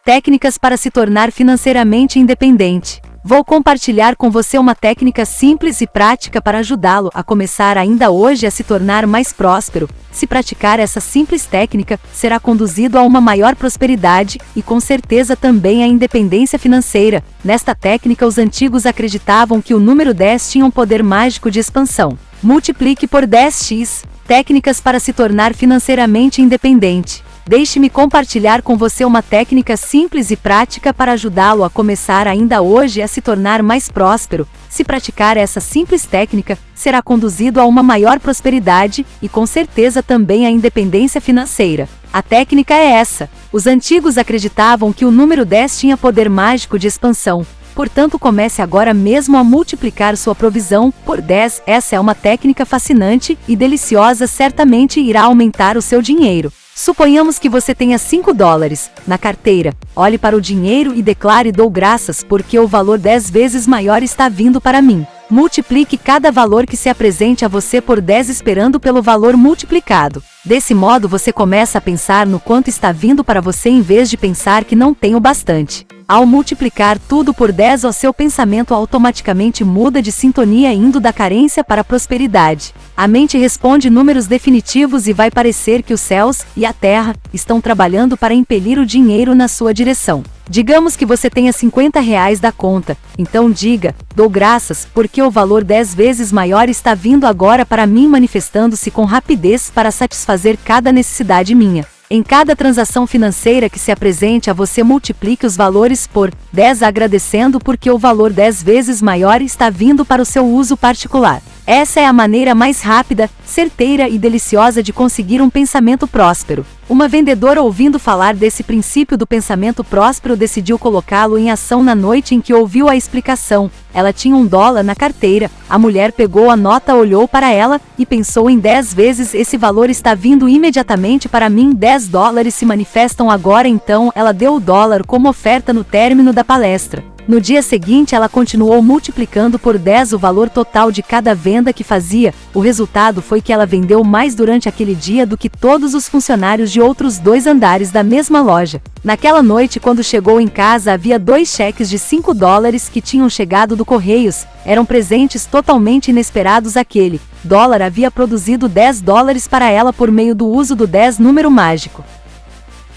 Técnicas para se tornar financeiramente independente. Vou compartilhar com você uma técnica simples e prática para ajudá-lo a começar ainda hoje a se tornar mais próspero. Se praticar essa simples técnica, será conduzido a uma maior prosperidade e com certeza também a independência financeira. Nesta técnica, os antigos acreditavam que o número 10 tinha um poder mágico de expansão. Multiplique por 10x. Técnicas para se tornar financeiramente independente. Deixe-me compartilhar com você uma técnica simples e prática para ajudá-lo a começar ainda hoje a se tornar mais próspero. Se praticar essa simples técnica, será conduzido a uma maior prosperidade e com certeza também a independência financeira. A técnica é essa. Os antigos acreditavam que o número 10 tinha poder mágico de expansão. Portanto, comece agora mesmo a multiplicar sua provisão por 10. Essa é uma técnica fascinante e deliciosa, certamente irá aumentar o seu dinheiro. Suponhamos que você tenha $5 na carteira. Olhe para o dinheiro e declare: dou graças porque o valor 10 vezes maior está vindo para mim. Multiplique cada valor que se apresente a você por 10 esperando pelo valor multiplicado. Desse modo você começa a pensar no quanto está vindo para você em vez de pensar que não tem o bastante. Ao multiplicar tudo por 10, o seu pensamento automaticamente muda de sintonia, indo da carência para a prosperidade. A mente responde números definitivos e vai parecer que os céus e a terra estão trabalhando para impelir o dinheiro na sua direção. Digamos que você tenha R$50 da conta, então diga: dou graças porque o valor 10 vezes maior está vindo agora para mim, manifestando-se com rapidez para satisfazer cada necessidade minha. Em cada transação financeira que se apresente a você, multiplique os valores por 10 agradecendo porque o valor 10 vezes maior está vindo para o seu uso particular. Essa é a maneira mais rápida, certeira e deliciosa de conseguir um pensamento próspero. Uma vendedora, ouvindo falar desse princípio do pensamento próspero, decidiu colocá-lo em ação na noite em que ouviu a explicação. Ela tinha $1 na carteira. A mulher pegou a nota, olhou para ela e pensou em 10 vezes: esse valor está vindo imediatamente para mim, $10 se manifestam agora. Então ela deu o dólar como oferta no término da palestra. No dia seguinte, ela continuou multiplicando por 10 o valor total de cada venda que fazia. O resultado foi que ela vendeu mais durante aquele dia do que todos os funcionários de outros 2 andares da mesma loja. Naquela noite, quando chegou em casa, havia 2 cheques de $5 que tinham chegado do Correios. Eram presentes totalmente inesperados. Aquele dólar havia produzido $10 para ela por meio do uso do 10 número mágico.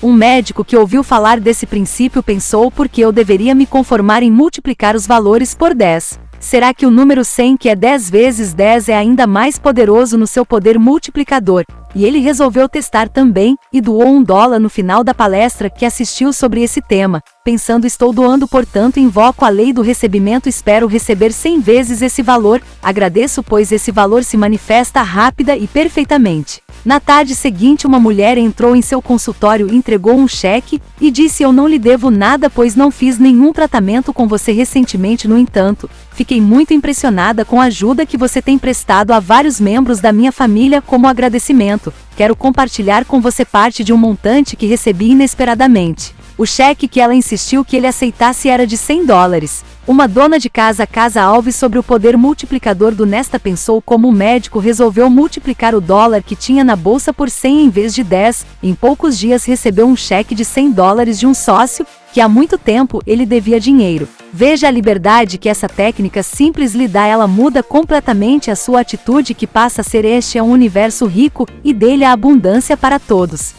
Um médico que ouviu falar desse princípio pensou: por que eu deveria me conformar em multiplicar os valores por 10? Será que o número 100, que é 10 vezes 10, é ainda mais poderoso no seu poder multiplicador? E ele resolveu testar também, e doou $1 no final da palestra que assistiu sobre esse tema, pensando: estou doando, portanto invoco a lei do recebimento, espero receber 100 vezes esse valor, agradeço pois esse valor se manifesta rápida e perfeitamente. Na tarde seguinte, uma mulher entrou em seu consultório, entregou um cheque e disse: eu não lhe devo nada, pois não fiz nenhum tratamento com você recentemente. No entanto, fiquei muito impressionada com a ajuda que você tem prestado a vários membros da minha família. Como agradecimento, quero compartilhar com você parte de um montante que recebi inesperadamente. O cheque que ela insistiu que ele aceitasse era de $100. Uma dona de casa, Casa Alves, sobre o poder multiplicador do Nesta, pensou como o médico resolveu multiplicar o dólar que tinha na bolsa por 100 em vez de 10. Em poucos dias recebeu um cheque de $100 de um sócio que há muito tempo ele devia dinheiro. Veja a liberdade que essa técnica simples lhe dá. Ela muda completamente a sua atitude, que passa a ser: este é um universo rico e dele há abundância para todos.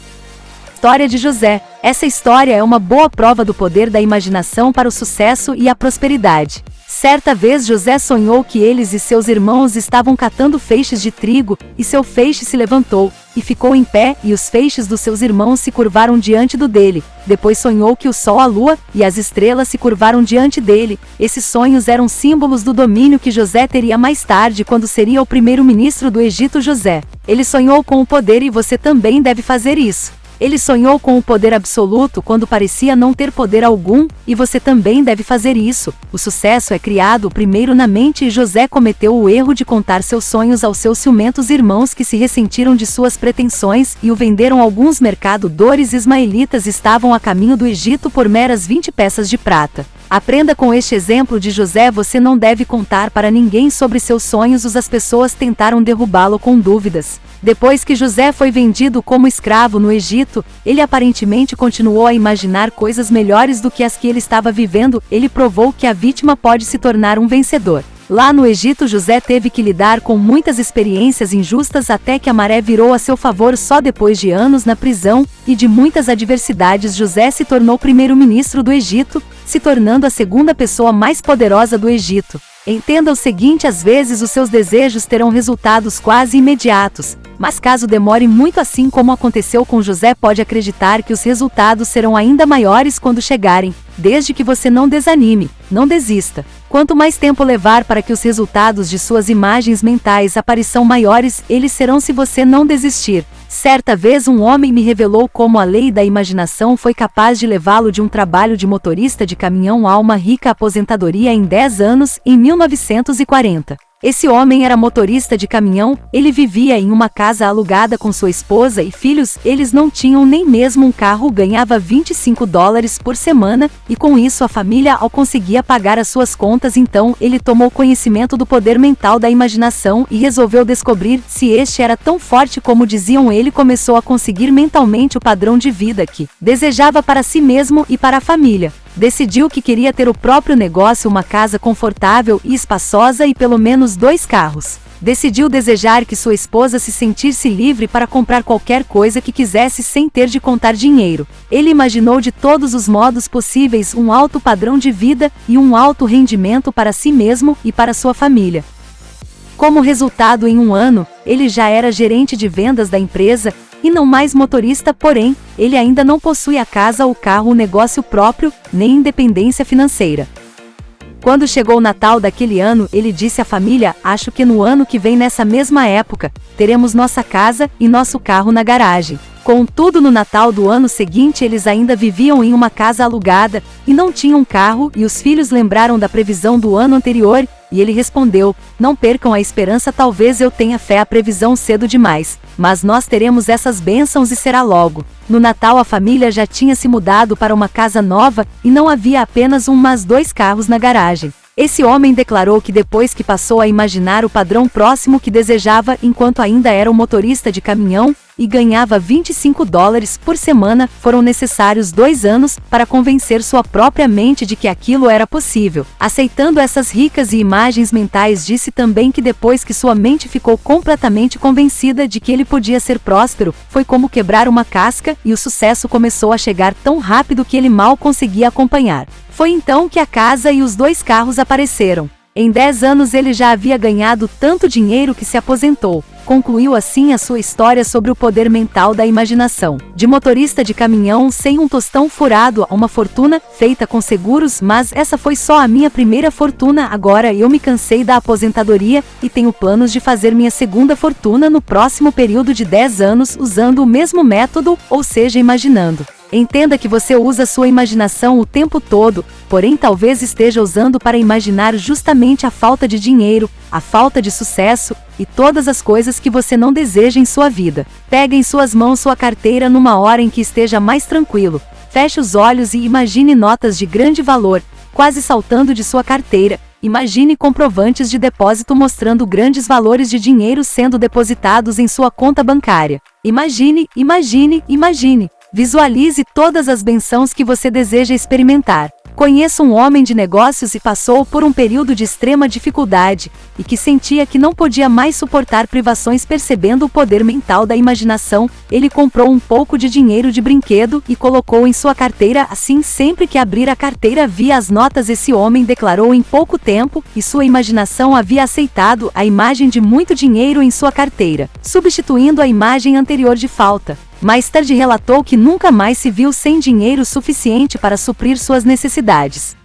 História de José. Essa história é uma boa prova do poder da imaginação para o sucesso e a prosperidade. Certa vez José sonhou que eles e seus irmãos estavam catando feixes de trigo, e seu feixe se levantou, e ficou em pé, e os feixes dos seus irmãos se curvaram diante do dele. Depois sonhou que o sol, a lua e as estrelas se curvaram diante dele. Esses sonhos eram símbolos do domínio que José teria mais tarde, quando seria o primeiro-ministro do Egito. José, ele sonhou com o poder, e você também deve fazer isso. Ele sonhou com o poder absoluto quando parecia não ter poder algum, e você também deve fazer isso. O sucesso é criado primeiro na mente, e José cometeu o erro de contar seus sonhos aos seus ciumentos irmãos, que se ressentiram de suas pretensões e o venderam. Alguns mercadores ismaelitas estavam a caminho do Egito por meras 20 peças de prata. Aprenda com este exemplo de José: você não deve contar para ninguém sobre seus sonhos. As pessoas tentaram derrubá-lo com dúvidas. Depois que José foi vendido como escravo no Egito, Egito, ele aparentemente continuou a imaginar coisas melhores do que as que ele estava vivendo. Ele provou que a vítima pode se tornar um vencedor. Lá no Egito, José teve que lidar com muitas experiências injustas até que a maré virou a seu favor. Só depois de anos na prisão e de muitas adversidades, José se tornou primeiro-ministro do Egito, se tornando a segunda pessoa mais poderosa do Egito. Entenda o seguinte: às vezes os seus desejos terão resultados quase imediatos, mas caso demore muito, assim como aconteceu com José, pode acreditar que os resultados serão ainda maiores quando chegarem, desde que você não desanime, não desista. Quanto mais tempo levar para que os resultados de suas imagens mentais apareçam maiores, eles serão se você não desistir. Certa vez um homem me revelou como a lei da imaginação foi capaz de levá-lo de um trabalho de motorista de caminhão a uma rica aposentadoria em 10 anos, em 1940. Esse homem era motorista de caminhão, ele vivia em uma casa alugada com sua esposa e filhos, eles não tinham nem mesmo um carro, ganhava $25 por semana, e com isso a família conseguia pagar as suas contas. Então ele tomou conhecimento do poder mental da imaginação e resolveu descobrir se este era tão forte como diziam. Ele começou a conseguir mentalmente o padrão de vida que desejava para si mesmo e para a família. Decidiu que queria ter o próprio negócio, uma casa confortável e espaçosa e pelo menos 2 carros. Decidiu desejar que sua esposa se sentisse livre para comprar qualquer coisa que quisesse sem ter de contar dinheiro. Ele imaginou de todos os modos possíveis um alto padrão de vida e um alto rendimento para si mesmo e para sua família. Como resultado, em um ano, ele já era gerente de vendas da empresa e não mais motorista. Porém, ele ainda não possui a casa, o carro, o negócio próprio, nem independência financeira. Quando chegou o Natal daquele ano, ele disse à família: acho que no ano que vem, nessa mesma época, teremos nossa casa e nosso carro na garagem. Contudo, no Natal do ano seguinte, eles ainda viviam em uma casa alugada e não tinham carro, e os filhos lembraram da previsão do ano anterior, e ele respondeu: não percam a esperança, talvez eu tenha fé, a previsão cedo demais, mas nós teremos essas bênçãos e será logo. No Natal a família já tinha se mudado para uma casa nova e não havia apenas mas 2 carros na garagem. Esse homem declarou que depois que passou a imaginar o padrão próximo que desejava enquanto ainda era um motorista de caminhão e ganhava $25 por semana, foram necessários 2 anos para convencer sua própria mente de que aquilo era possível. Aceitando essas ricas imagens mentais, disse também que depois que sua mente ficou completamente convencida de que ele podia ser próspero, foi como quebrar uma casca e o sucesso começou a chegar tão rápido que ele mal conseguia acompanhar. Foi então que a casa e os 2 carros apareceram. Em 10 anos ele já havia ganhado tanto dinheiro que se aposentou. Concluiu assim a sua história sobre o poder mental da imaginação. De motorista de caminhão sem um tostão furado a uma fortuna feita com seguros, mas essa foi só a minha primeira fortuna. Agora eu me cansei da aposentadoria e tenho planos de fazer minha segunda fortuna no próximo período de 10 anos usando o mesmo método, ou seja, imaginando. Entenda que você usa sua imaginação o tempo todo, porém talvez esteja usando para imaginar justamente a falta de dinheiro, a falta de sucesso e todas as coisas que você não deseja em sua vida. Pegue em suas mãos sua carteira numa hora em que esteja mais tranquilo. Feche os olhos e imagine notas de grande valor, quase saltando de sua carteira. Imagine comprovantes de depósito mostrando grandes valores de dinheiro sendo depositados em sua conta bancária. Imagine, imagine, imagine. Visualize todas as bênçãos que você deseja experimentar. Conheço um homem de negócios e passou por um período de extrema dificuldade, e que sentia que não podia mais suportar privações. Percebendo o poder mental da imaginação, ele comprou um pouco de dinheiro de brinquedo e colocou em sua carteira. Assim, sempre que abrir a carteira via as notas. Esse homem declarou em pouco tempo, e sua imaginação havia aceitado a imagem de muito dinheiro em sua carteira, substituindo a imagem anterior de falta. Mais tarde relatou que nunca mais se viu sem dinheiro suficiente para suprir suas necessidades.